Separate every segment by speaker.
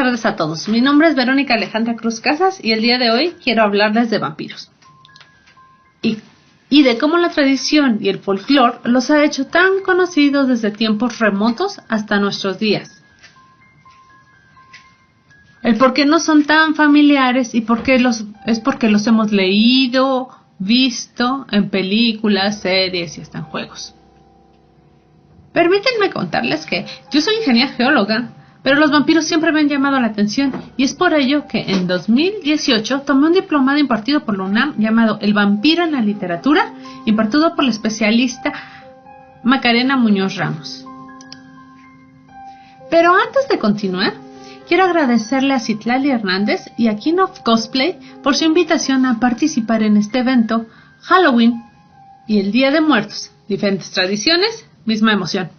Speaker 1: tardes a todos. Mi nombre es Verónica Alejandra Cruz Casas y el día de hoy quiero hablarles de vampiros. Y de cómo la tradición y el folclore los ha hecho tan conocidos desde tiempos remotos hasta nuestros días. El por qué no son tan familiares y porque los hemos leído, visto en películas, series y hasta en juegos. Permítanme contarles que yo soy ingeniera geóloga, pero los vampiros siempre me han llamado la atención y es por ello que en 2018 tomé un diplomado impartido por la UNAM llamado El vampiro en la literatura, impartido por la especialista Macarena Muñoz Ramos. Pero antes de continuar, quiero agradecerle a Citlali Hernández y a King of Cosplay por su invitación a participar en este evento, Halloween y el Día de Muertos, diferentes tradiciones, misma emoción.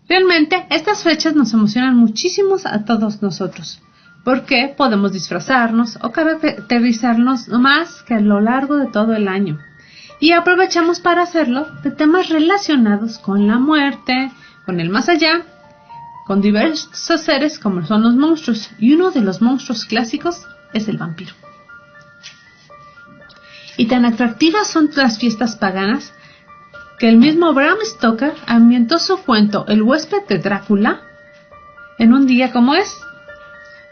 Speaker 1: Realmente, estas fechas nos emocionan muchísimo a todos nosotros, porque podemos disfrazarnos o caracterizarnos más que a lo largo de todo el año. Y aprovechamos para hacerlo de temas relacionados con la muerte, con el más allá, con diversos seres como son los monstruos. Y uno de los monstruos clásicos es el vampiro. Y tan atractivas son las fiestas paganas, que el mismo Bram Stoker ambientó su cuento El huésped de Drácula en un día como es,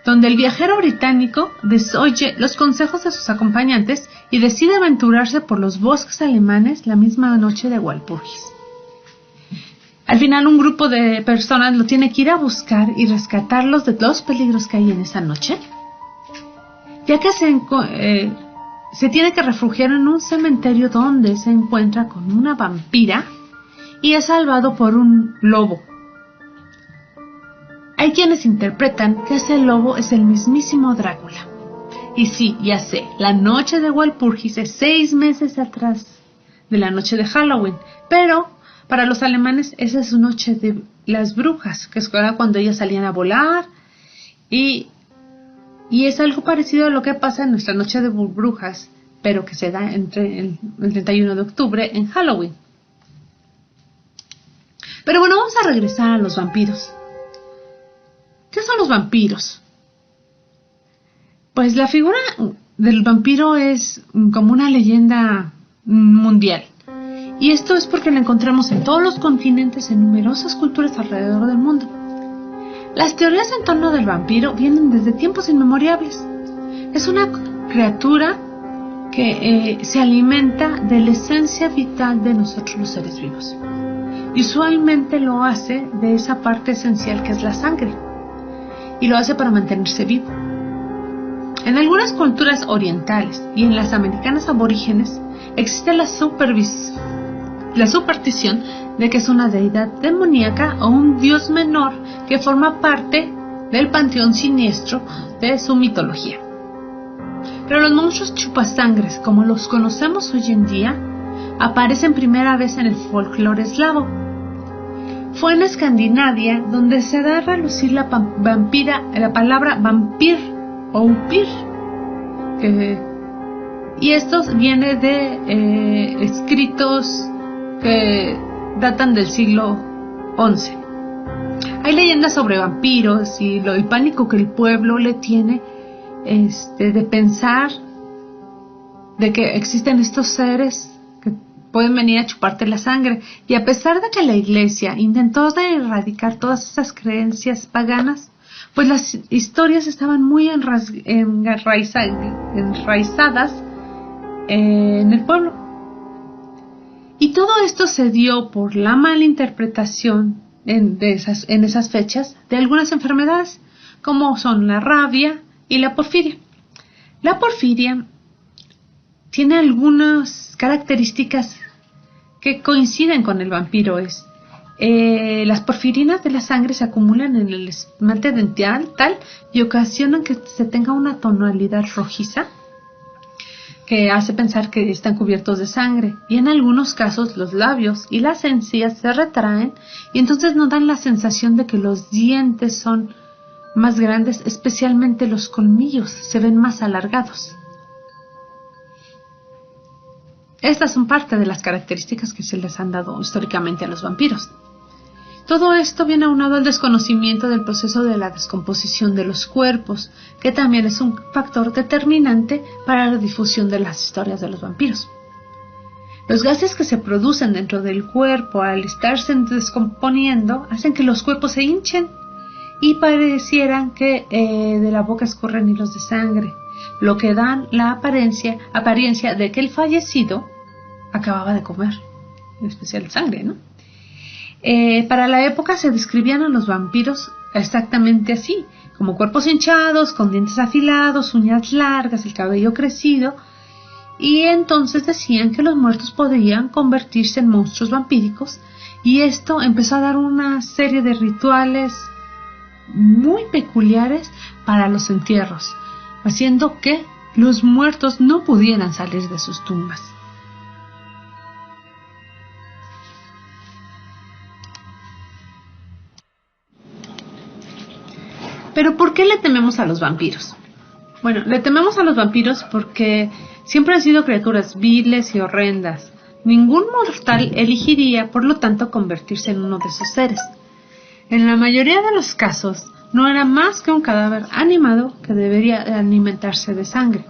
Speaker 1: donde el viajero británico desoye los consejos de sus acompañantes y decide aventurarse por los bosques alemanes la misma noche de Walpurgis. Al final un grupo de personas lo tiene que ir a buscar y rescatarlos de todos los peligros que hay en esa noche, ya que se tiene que refugiar en un cementerio donde se encuentra con una vampira y es salvado por un lobo. Hay quienes interpretan que ese lobo es el mismísimo Drácula. Y sí, ya sé, la noche de Walpurgis es 6 meses atrás de la noche de Halloween, pero para los alemanes esa es su noche de las brujas, que es cuando ellas salían a volar y es algo parecido a lo que pasa en nuestra noche de brujas, pero que se da entre el 31 de octubre en Halloween. Pero bueno, vamos a regresar a los vampiros. ¿Qué son los vampiros? Pues la figura del vampiro es como una leyenda mundial. Y esto es porque la encontramos en todos los continentes, en numerosas culturas alrededor del mundo. Las teorías en torno del vampiro vienen desde tiempos inmemorables. Es una criatura que se alimenta de la esencia vital de nosotros los seres vivos. Y usualmente lo hace de esa parte esencial que es la sangre. Y lo hace para mantenerse vivo. En algunas culturas orientales y en las americanas aborígenes existe la superstición de que es una deidad demoníaca o un dios menor que forma parte del panteón siniestro de su mitología. Pero los monstruos chupasangres, como los conocemos hoy en día, aparecen primera vez en el folclore eslavo. Fue en Escandinavia donde se da a relucir la palabra vampir o upir, y esto viene de escritos que datan del siglo XI. Hay leyendas sobre vampiros y el pánico que el pueblo le tiene de pensar de que existen estos seres que pueden venir a chuparte la sangre. Y a pesar de que la iglesia intentó erradicar todas esas creencias paganas, pues las historias estaban muy enraizadas en el pueblo. Y todo esto se dio por la mala interpretación en esas fechas de algunas enfermedades, como son la rabia y la porfiria. La porfiria tiene algunas características que coinciden con el vampiro. Las porfirinas de la sangre se acumulan en el esmalte dental y ocasionan que se tenga una tonalidad rojiza, que hace pensar que están cubiertos de sangre, y en algunos casos los labios y las encías se retraen y entonces nos dan la sensación de que los dientes son más grandes, especialmente los colmillos se ven más alargados. Estas son parte de las características que se les han dado históricamente a los vampiros. Todo esto viene aunado al desconocimiento del proceso de la descomposición de los cuerpos, que también es un factor determinante para la difusión de las historias de los vampiros. Los gases que se producen dentro del cuerpo al estarse descomponiendo hacen que los cuerpos se hinchen y parecieran que de la boca escurren hilos de sangre, lo que dan la apariencia de que el fallecido acababa de comer, en especial sangre, ¿no? Para la época se describían a los vampiros exactamente así, como cuerpos hinchados, con dientes afilados, uñas largas, el cabello crecido, y entonces decían que los muertos podrían convertirse en monstruos vampíricos, y esto empezó a dar una serie de rituales muy peculiares para los entierros, haciendo que los muertos no pudieran salir de sus tumbas. Pero ¿por qué le tememos a los vampiros? Bueno, le tememos a los vampiros porque siempre han sido criaturas viles y horrendas. Ningún mortal elegiría, por lo tanto, convertirse en uno de esos seres. En la mayoría de los casos, no era más que un cadáver animado que debería alimentarse de sangre.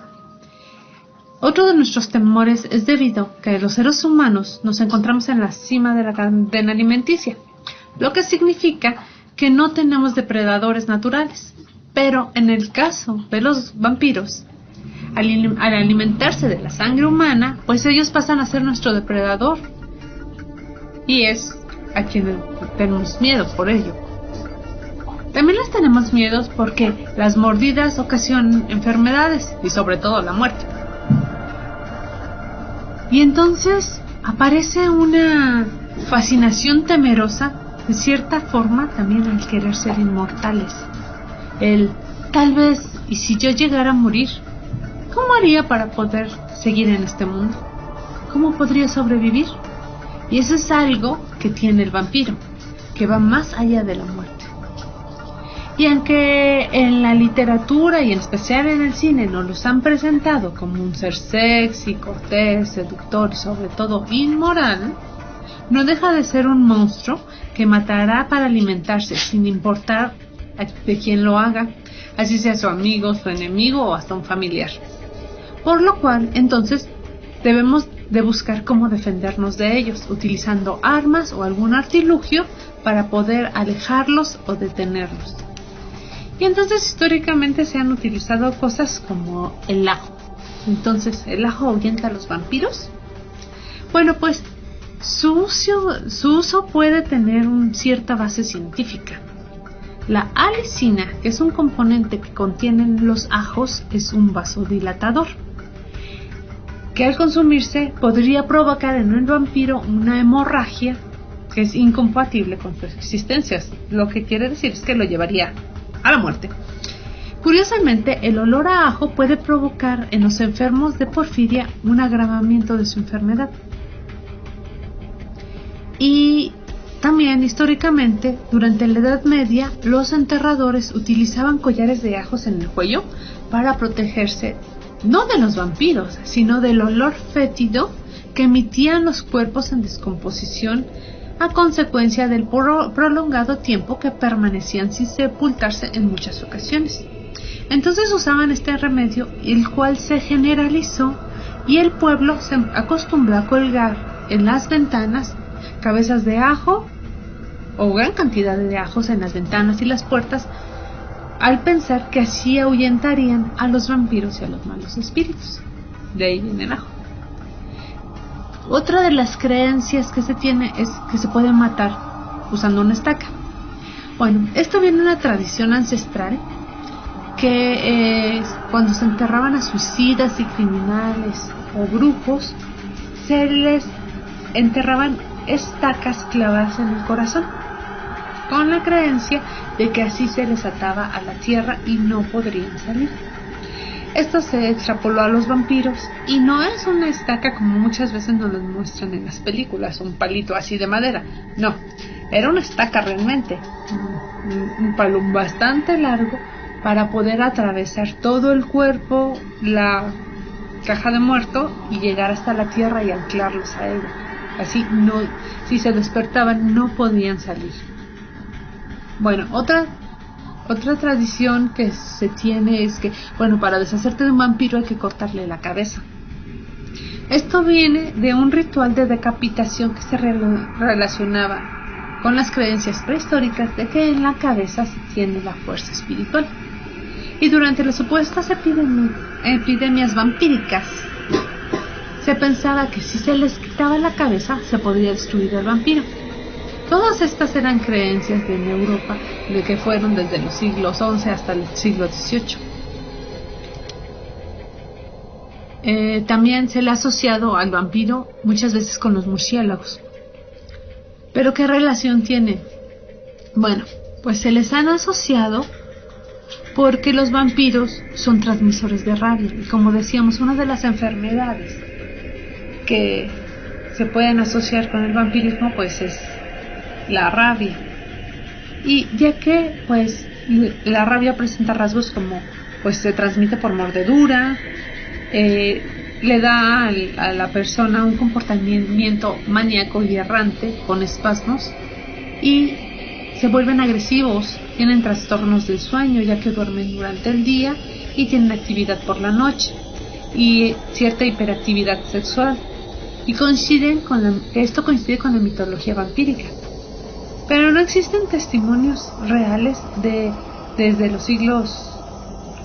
Speaker 1: Otro de nuestros temores es debido a que los seres humanos nos encontramos en la cima de la cadena alimenticia, lo que significa que no tenemos depredadores naturales, pero en el caso de los vampiros, al alimentarse de la sangre humana, pues ellos pasan a ser nuestro depredador, y es a quien tenemos miedo por ello. También les tenemos miedo porque las mordidas ocasionan enfermedades y sobre todo la muerte. Y entonces aparece una fascinación temerosa, de cierta forma también al querer ser inmortales. Tal vez, ¿y si yo llegara a morir? ¿Cómo haría para poder seguir en este mundo? ¿Cómo podría sobrevivir? Y eso es algo que tiene el vampiro, que va más allá de la muerte. Y aunque en la literatura y en especial en el cine nos los han presentado como un ser sexy, cortés, seductor y sobre todo inmoral, no deja de ser un monstruo que matará para alimentarse sin importar de quién lo haga, así sea su amigo, su enemigo o hasta un familiar. Por lo cual, entonces, debemos de buscar cómo defendernos de ellos, utilizando armas o algún artilugio para poder alejarlos o detenerlos. Y entonces históricamente se han utilizado cosas como el ajo. Entonces, ¿el ajo ahuyenta a los vampiros? Bueno, pues su uso puede tener cierta base científica. La alicina, que es un componente que contienen los ajos, es un vasodilatador, que al consumirse podría provocar en un vampiro una hemorragia que es incompatible con su existencia. Lo que quiere decir es que lo llevaría a la muerte. Curiosamente, el olor a ajo puede provocar en los enfermos de porfiria un agravamiento de su enfermedad. Y también, históricamente, durante la Edad Media, los enterradores utilizaban collares de ajos en el cuello para protegerse no de los vampiros, sino del olor fétido que emitían los cuerpos en descomposición a consecuencia del prolongado tiempo que permanecían sin sepultarse en muchas ocasiones. Entonces usaban este remedio, el cual se generalizó y el pueblo se acostumbró a colgar en las ventanas cabezas de ajo o gran cantidad de ajos en las ventanas y las puertas, al pensar que así ahuyentarían a los vampiros y a los malos espíritus. De ahí viene el ajo. Otra de las creencias que se tiene es que se puede matar usando una estaca. Bueno, esto viene de una tradición ancestral que cuando se enterraban a suicidas y criminales o brujos, se les enterraban estacas clavadas en el corazón, con la creencia de que así se les ataba a la tierra y no podrían salir. Esto se extrapoló a los vampiros y no es una estaca como muchas veces nos lo muestran en las películas, un palito así de madera. No, era una estaca realmente, un palo bastante largo para poder atravesar todo el cuerpo, la caja de muerto y llegar hasta la tierra y anclarlos a ella. Así no, si se despertaban no podían salir. Bueno, otra tradición que se tiene es que, bueno, para deshacerte de un vampiro hay que cortarle la cabeza. Esto viene de un ritual de decapitación que se relacionaba con las creencias prehistóricas de que en la cabeza se tiene la fuerza espiritual. Y durante las supuestas epidemias vampíricas, se pensaba que si se les quitaba la cabeza se podría destruir el vampiro. Todas estas eran creencias en Europa de que fueron desde los siglos XI hasta el siglo XVIII. También se le ha asociado al vampiro muchas veces con los murciélagos. ¿Pero qué relación tiene? Bueno, pues se les han asociado porque los vampiros son transmisores de rabia. Y como decíamos, una de las enfermedades que se pueden asociar con el vampirismo pues es la rabia. Y ya que pues la rabia presenta rasgos como pues se transmite por mordedura, le da a la persona un comportamiento maníaco y errante con espasmos y se vuelven agresivos, tienen trastornos del sueño ya que duermen durante el día y tienen actividad por la noche y cierta hiperactividad sexual, y esto coincide con la mitología vampírica. Pero no existen testimonios reales desde los siglos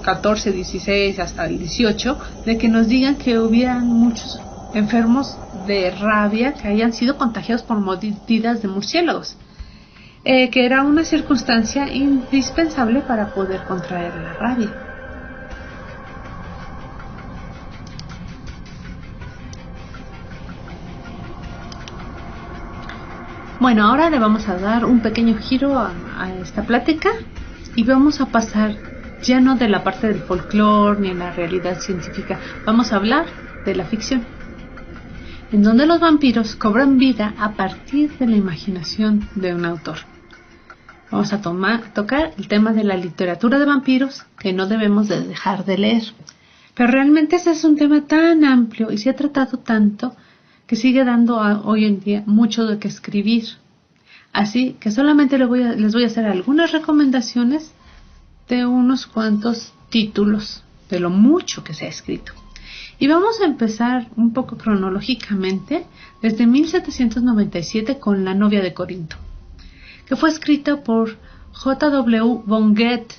Speaker 1: XIV, XVI hasta el XVIII de que nos digan que hubieran muchos enfermos de rabia que hayan sido contagiados por mordidas de murciélagos, que era una circunstancia indispensable para poder contraer la rabia. Bueno, ahora le vamos a dar un pequeño giro a esta plática y vamos a pasar ya no de la parte del folclore ni en la realidad científica, vamos a hablar de la ficción, en donde los vampiros cobran vida a partir de la imaginación de un autor. Vamos a tocar el tema de la literatura de vampiros que no debemos de dejar de leer. Pero realmente ese es un tema tan amplio y se ha tratado tanto que sigue dando hoy en día mucho de qué escribir. Así que solamente les voy a hacer algunas recomendaciones de unos cuantos títulos de lo mucho que se ha escrito. Y vamos a empezar un poco cronológicamente desde 1797 con La novia de Corinto, que fue escrita por J.W. von Goethe.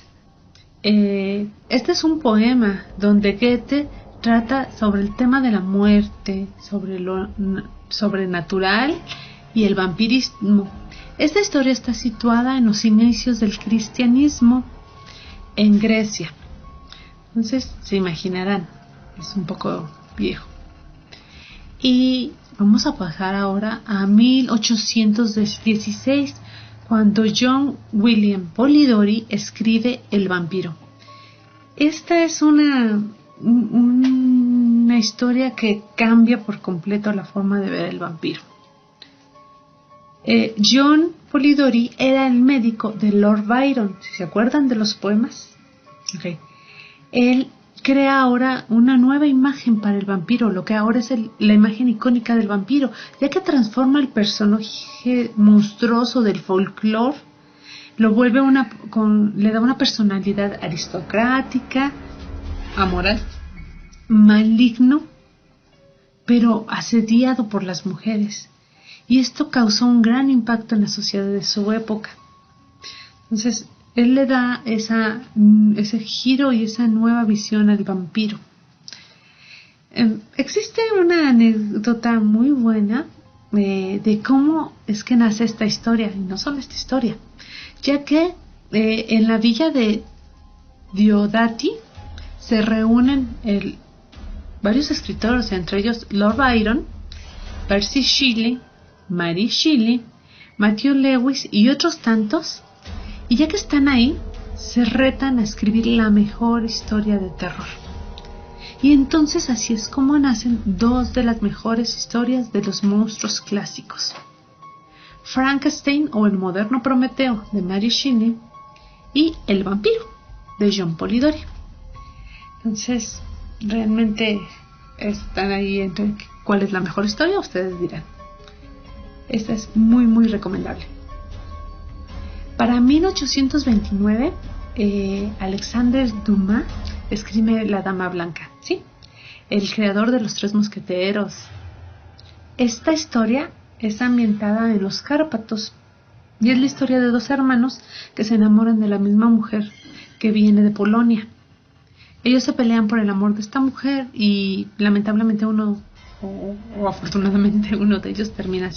Speaker 1: Este es un poema donde Goethe trata sobre el tema de la muerte, sobre lo sobrenatural y el vampirismo. Esta historia está situada en los inicios del cristianismo en Grecia. Entonces se imaginarán, es un poco viejo. Y vamos a pasar ahora a 1816, cuando John William Polidori escribe El vampiro. Esta es una historia que cambia por completo la forma de ver el vampiro. John Polidori era el médico de Lord Byron, si se acuerdan de los poemas. Okay. Él crea ahora una nueva imagen para el vampiro, lo que ahora es la imagen icónica del vampiro, ya que transforma el personaje monstruoso del folclore, lo vuelve le da una personalidad aristocrática, amoral, maligno, pero asediado por las mujeres. Y esto causó un gran impacto en la sociedad de su época. Entonces, él le da ese giro y esa nueva visión al vampiro. Existe una anécdota muy buena de cómo es que nace esta historia, y no solo esta historia, ya que en la villa de Diodati se reúnen varios escritores, entre ellos Lord Byron, Percy Shelley, Mary Shelley, Matthew Lewis y otros tantos, y ya que están ahí, se retan a escribir la mejor historia de terror. Y entonces así es como nacen dos de las mejores historias de los monstruos clásicos: Frankenstein o el moderno Prometeo de Mary Shelley y El vampiro de John Polidori. Entonces, realmente están ahí entre cuál es la mejor historia, ustedes dirán. Esta es muy muy recomendable. Para 1829, Alexander Dumas escribe La Dama Blanca, ¿sí? El creador de Los Tres Mosqueteros. Esta historia es ambientada en los Cárpatos y es la historia de dos hermanos que se enamoran de la misma mujer que viene de Polonia. Ellos se pelean por el amor de esta mujer y lamentablemente uno, o afortunadamente uno de ellos termina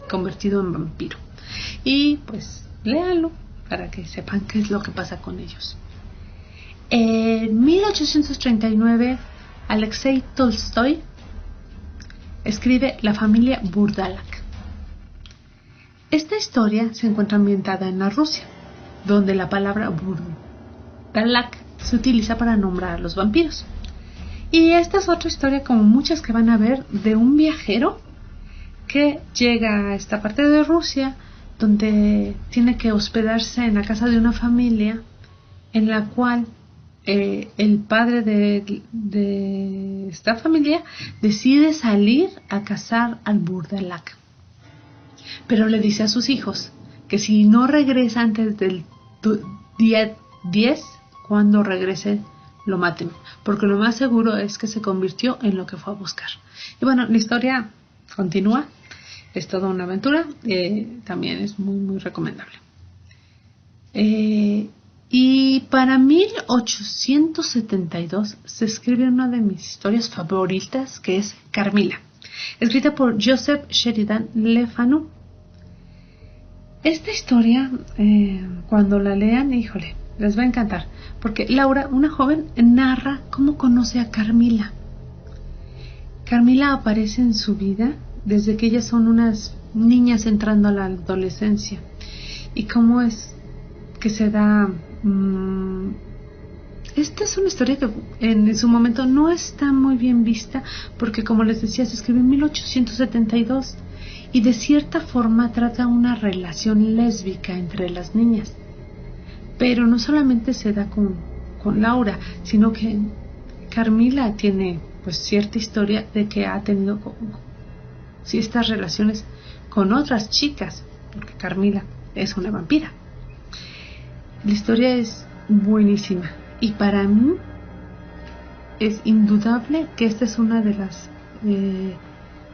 Speaker 1: convertido en vampiro. Y pues léanlo para que sepan qué es lo que pasa con ellos. En 1839, Alexei Tolstoy escribe La familia Burdalak. Esta historia se encuentra ambientada en la Rusia, donde la palabra Burdalak se utiliza para nombrar a los vampiros. Y esta es otra historia, como muchas que van a ver, de un viajero que llega a esta parte de Rusia, donde tiene que hospedarse en la casa de una familia en la cual el padre de esta familia decide salir a cazar al Burdalak. Pero le dice a sus hijos que si no regresa antes del día 10, cuando regrese lo maten, porque lo más seguro es que se convirtió en lo que fue a buscar. Y bueno, la historia continúa, es toda una aventura, también es muy muy recomendable. Y para 1872 se escribe una de mis historias favoritas, que es Carmila, escrita por Joseph Sheridan Le Fanu. Esta historia, cuando la lean, híjole, les va a encantar, porque Laura, una joven, narra cómo conoce a Carmila. Carmila aparece en su vida desde que ellas son unas niñas entrando a la adolescencia, y cómo es que se da... Esta es una historia que en su momento no está muy bien vista, porque como les decía, se escribió en 1872 y de cierta forma trata una relación lésbica entre las niñas. Pero no solamente se da con Laura, sino que Carmila tiene pues cierta historia de que ha tenido estas relaciones con otras chicas, porque Carmila es una vampira. La historia es buenísima y para mí es indudable que esta es una de las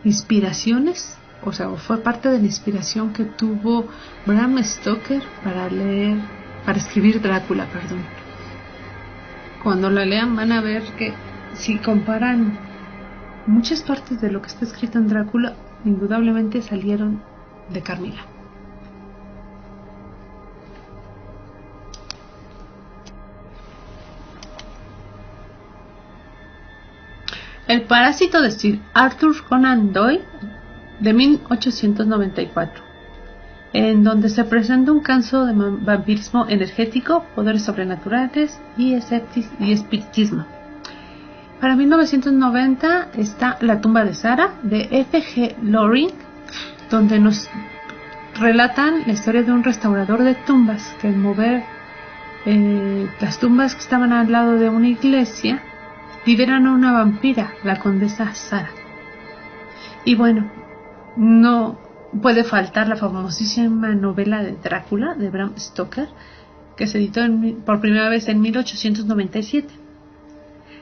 Speaker 1: inspiraciones, o sea, fue parte de la inspiración que tuvo Bram Stoker para escribir Drácula, perdón. Cuando la lean van a ver que si comparan muchas partes de lo que está escrito en Drácula, indudablemente salieron de Carmila. El parásito de Sir Arthur Conan Doyle, de 1894, en donde se presenta un caso de vampirismo energético, poderes sobrenaturales y espiritismo. Para 1990 está La tumba de Sara, de F.G. Loring, donde nos relatan la historia de un restaurador de tumbas que al mover las tumbas que estaban al lado de una iglesia liberan a una vampira, la condesa Sara. Y bueno, no puede faltar la famosísima novela de Drácula de Bram Stoker, que se editó por primera vez en 1897.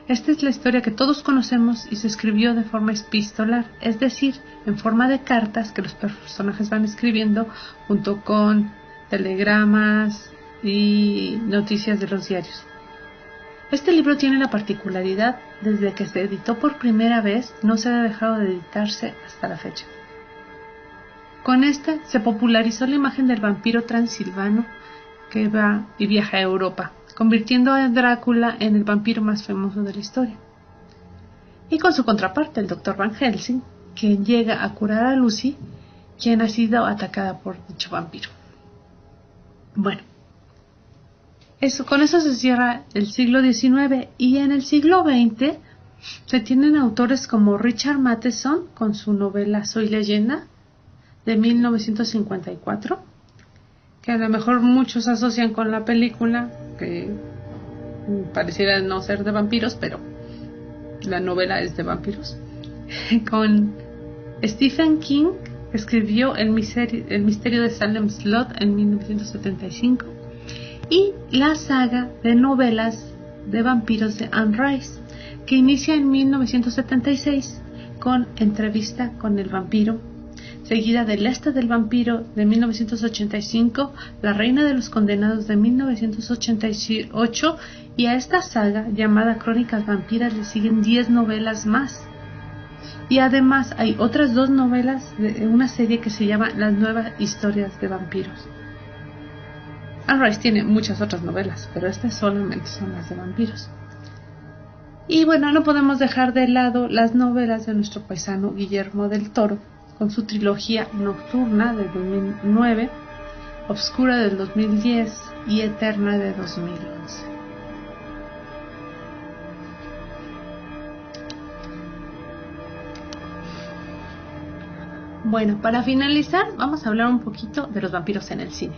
Speaker 1: Esta es la historia que todos conocemos y se escribió de forma epistolar, es decir, en forma de cartas que los personajes van escribiendo junto con telegramas y noticias de los diarios. Este libro tiene la particularidad, desde que se editó por primera vez, no se ha dejado de editarse hasta la fecha. Con este se popularizó la imagen del vampiro transilvano que va y viaja a Europa, convirtiendo a Drácula en el vampiro más famoso de la historia. Y con su contraparte, el Dr. Van Helsing, quien llega a curar a Lucy, quien ha sido atacada por dicho vampiro. Bueno, con eso se cierra el siglo XIX, y en el siglo XX se tienen autores como Richard Matheson con su novela Soy Leyenda de 1954, que a lo mejor muchos asocian con la película, que pareciera no ser de vampiros, pero la novela es de vampiros, con Stephen King escribió El misterio de Salem Slot en 1975 y la saga de novelas de vampiros de Anne Rice, que inicia en 1976 con Entrevista con el vampiro, seguida del Este del vampiro de 1985, La reina de los condenados de 1988, y a esta saga llamada Crónicas vampiras le siguen 10 novelas más. Y además hay otras 2 novelas de una serie que se llama Las nuevas historias de vampiros. Anne Rice tiene muchas otras novelas, pero estas solamente son las de vampiros. Y bueno, no podemos dejar de lado las novelas de nuestro paisano Guillermo del Toro, con su trilogía Nocturna de 2009, Obscura del 2010 y Eterna de 2011. Bueno, para finalizar, vamos a hablar un poquito de los vampiros en el cine.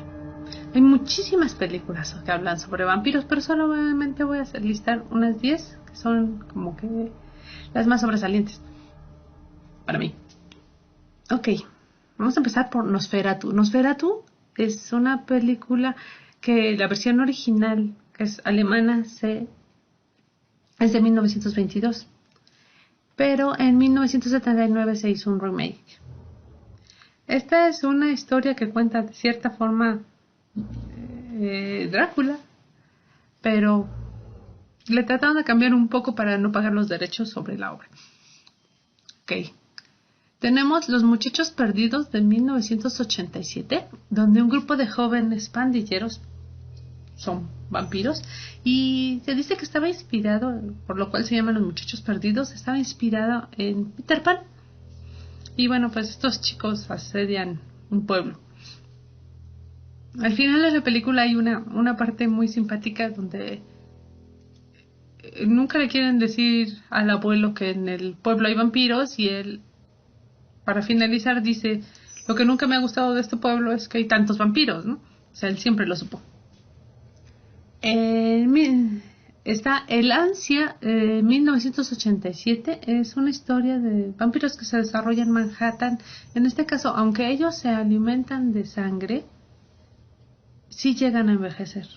Speaker 1: Hay muchísimas películas que hablan sobre vampiros, pero solamente voy a listar unas 10 que son como que las más sobresalientes para mí. Ok, vamos a empezar por Nosferatu. Nosferatu es una película que la versión original, que es alemana, es de 1922. Pero en 1979 se hizo un remake. Esta es una historia que cuenta de cierta forma Drácula, pero le trataron de cambiar un poco para no pagar los derechos sobre la obra. Ok. Tenemos Los muchachos perdidos de 1987, donde un grupo de jóvenes pandilleros son vampiros y se dice que estaba inspirado, por lo cual se llaman Los muchachos perdidos, estaba inspirado en Peter Pan. Y bueno, pues estos chicos asedian un pueblo. Al final de la película hay una parte muy simpática donde nunca le quieren decir al abuelo que en el pueblo hay vampiros y él, para finalizar, dice: lo que nunca me ha gustado de este pueblo es que hay tantos vampiros, ¿no? O sea, él siempre lo supo. Está El Ansia, 1987, es una historia de vampiros que se desarrolla en Manhattan. En este caso, aunque ellos se alimentan de sangre, sí llegan a envejecer.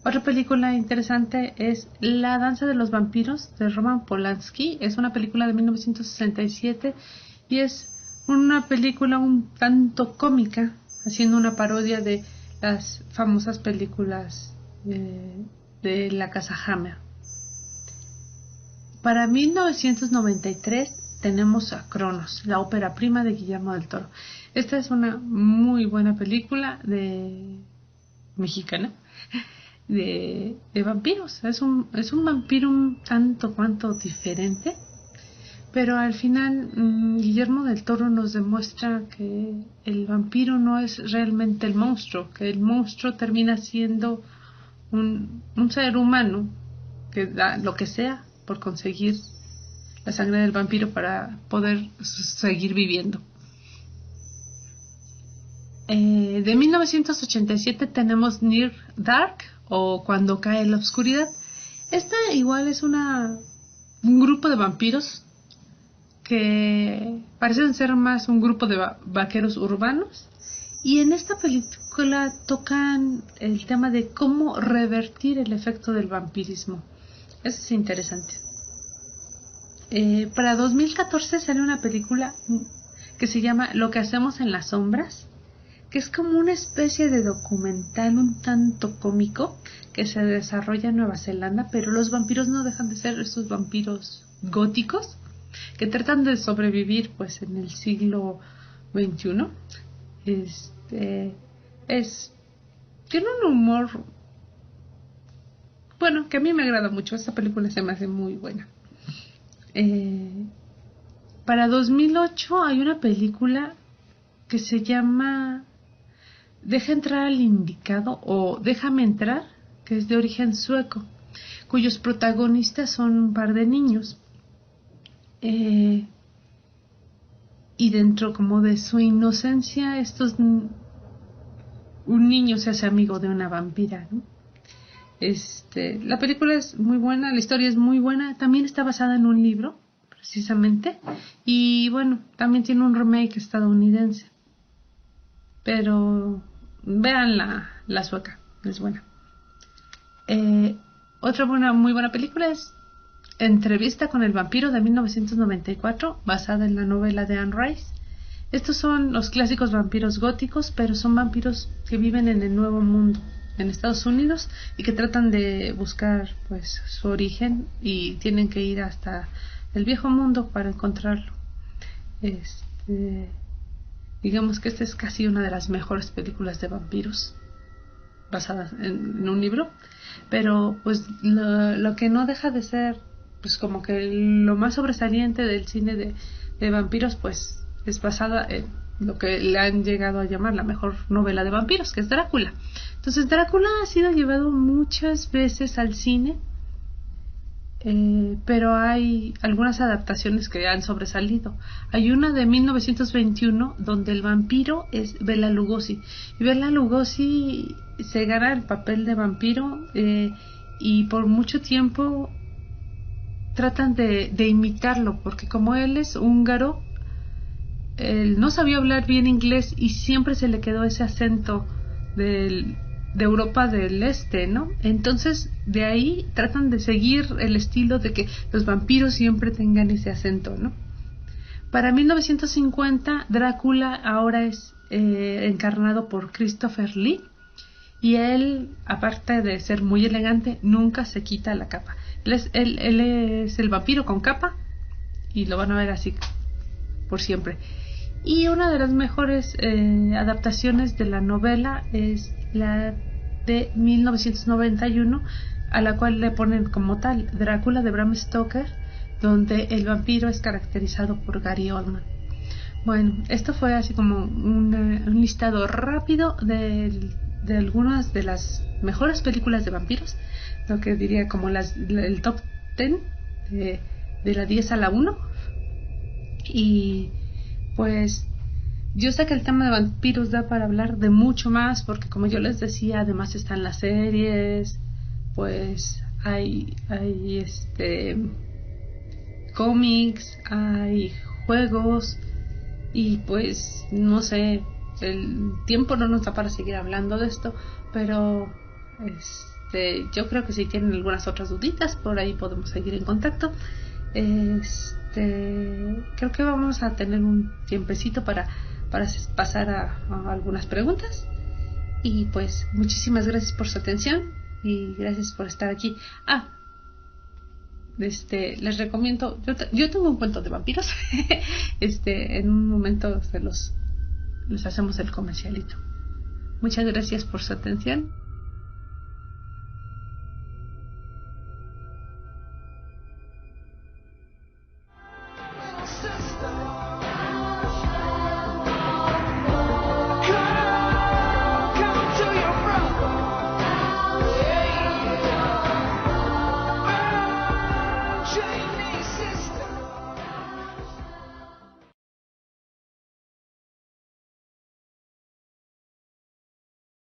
Speaker 1: Otra película interesante es La danza de los vampiros, de Roman Polanski. Es una película de 1967 y es una película un tanto cómica, haciendo una parodia de las famosas películas de la casa Hammer. Para 1993 tenemos a Cronos, la ópera prima de Guillermo del Toro. Esta es una muy buena película mexicana de vampiros. Es un vampiro un tanto cuanto diferente, pero al final Guillermo del Toro nos demuestra que el vampiro no es realmente el monstruo, que el monstruo termina siendo un ser humano que da lo que sea por conseguir la sangre del vampiro para poder seguir viviendo. De 1987 tenemos Near Dark, o Cuando cae la oscuridad. Esta igual es un grupo de vampiros que parecen ser más un grupo de vaqueros urbanos, y en esta película tocan el tema de cómo revertir el efecto del vampirismo. Eso es interesante. Para 2014 sale una película que se llama Lo que hacemos en las sombras, que es como una especie de documental un tanto cómico que se desarrolla en Nueva Zelanda, pero los vampiros no dejan de ser estos vampiros góticos que tratan de sobrevivir pues en el siglo XXI. Tiene un humor, bueno, que a mí me agrada mucho. Esta película se me hace muy buena. Para 2008 hay una película que se llama Deja entrar al indicado, o Déjame entrar, que es de origen sueco, cuyos protagonistas son un par de niños. Y dentro como de su inocencia, un niño se hace amigo de una vampira, ¿no? La película es muy buena, la historia es muy buena, también está basada en un libro, precisamente. Y bueno, también tiene un remake estadounidense. Pero vean la sueca, es buena. Otra muy buena película es Entrevista con el vampiro de 1994, basada en la novela de Anne Rice. Estos son los clásicos vampiros góticos, pero son vampiros que viven en el Nuevo Mundo, en Estados Unidos, y que tratan de buscar pues su origen y tienen que ir hasta el Viejo Mundo para encontrarlo. Digamos que esta es casi una de las mejores películas de vampiros basadas en un libro, pero pues lo que no deja de ser pues como que lo más sobresaliente del cine de vampiros pues es basada en lo que le han llegado a llamar la mejor novela de vampiros, que es Drácula. Entonces Drácula ha sido llevado muchas veces al cine, pero hay algunas adaptaciones que han sobresalido. Hay una de 1921 donde el vampiro es Bela Lugosi, y Bela Lugosi se gana el papel de vampiro, y por mucho tiempo tratan de imitarlo, porque como él es húngaro, él no sabía hablar bien inglés y siempre se le quedó ese acento de Europa del Este, ¿no? Entonces de ahí tratan de seguir el estilo de que los vampiros siempre tengan ese acento, ¿no? Para 1950 Drácula ahora es encarnado por Christopher Lee, y él, aparte de ser muy elegante, nunca se quita la capa. Él es el vampiro con capa y lo van a ver así por siempre. Y una de las mejores adaptaciones de la novela es la de 1991, a la cual le ponen como tal Drácula de Bram Stoker, donde el vampiro es caracterizado por Gary Oldman. Bueno, esto fue así como un listado rápido de algunas de las mejores películas de vampiros, lo que diría como el top 10 de la 10 a la 1. Y pues yo sé que el tema de vampiros da para hablar de mucho más, porque como yo les decía, además están las series, pues hay cómics, hay juegos, y pues no sé, el tiempo no nos da para seguir hablando de esto, pero yo creo que si tienen algunas otras duditas, por ahí podemos seguir en contacto. Creo que vamos a tener un tiempecito para pasar a algunas preguntas, y pues muchísimas gracias por su atención y gracias por estar aquí. Les recomiendo, yo tengo un cuento de vampiros. En un momento les hacemos el comercialito. Muchas gracias por su atención.